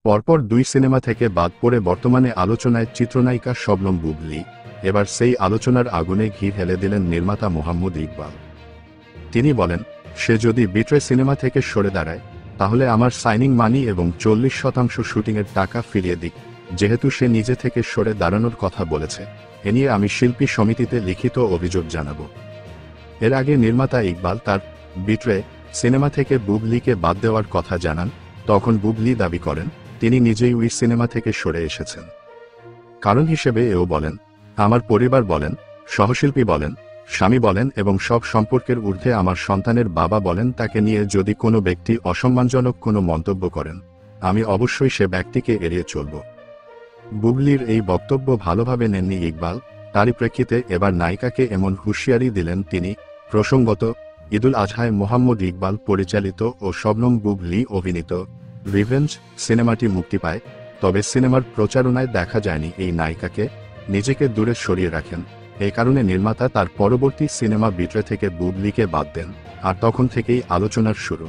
পরপর 2 সিনেমা থেকে বাদ পড়ে বর্তমানে আলোচনায় চিত্রনায়িকা শবনম বুবলী। এবার সেই আলোচনার আগুনে ঘি ঢেলে দিলেন নির্মাতা মোহাম্মদ ইকবাল। তিনি বলেন, সে যদি বিট্রে সিনেমা থেকে সরে দাঁড়ায় তাহলে আমার সাইনিং মানি এবং 40% শুটিংয়ের টাকা ফিরিয়ে দিক, যেহেতু সে নিজে থেকে সরে দাঁড়ানোর কথা বলেছে। এ নিয়ে আমি শিল্পী সমিতিতে লিখিত অভিযোগ জানাব। এর আগে নির্মাতা ইকবাল তার বিট্রে সিনেমা থেকে বুবলীকে বাদ দেওয়ার কথা জানান। তখন বুবলী দাবি করেন তিনি নিজেই ওই সিনেমা থেকে সরে এসেছেন। কারণ হিসেবে এও বলেন, আমার পরিবার বলেন, সহশিল্পী বলেন, স্বামী বলেন এবং সব সম্পর্কের ঊর্ধ্বে আমার সন্তানের বাবা বলেন, তাকে নিয়ে যদি কোনো ব্যক্তি অসম্মানজনক কোনো মন্তব্য করেন আমি অবশ্যই সে ব্যক্তিকে এড়িয়ে চলব। বুবলীর এই বক্তব্য ভালোভাবে নেননি ইকবাল। তারই প্রেক্ষিতে এবার নায়িকাকে এমন হুঁশিয়ারি দিলেন তিনি। প্রসঙ্গত, ঈদুল আজহায় মোহাম্মদ ইকবাল পরিচালিত ও শবনম বুবলী অভিনীত রিভেঞ্জ সিনেমাটি মুক্তি পায়। তবে সিনেমার প্রচারণায় দেখা যায়নি এই নায়িকাকে, নিজেকে দূরে সরিয়ে রাখেন। এই কারণে নির্মাতা তার পরবর্তী সিনেমা বিট্রে থেকে বুবলীকে বাদ দেন, আর তখন থেকেই আলোচনার শুরু।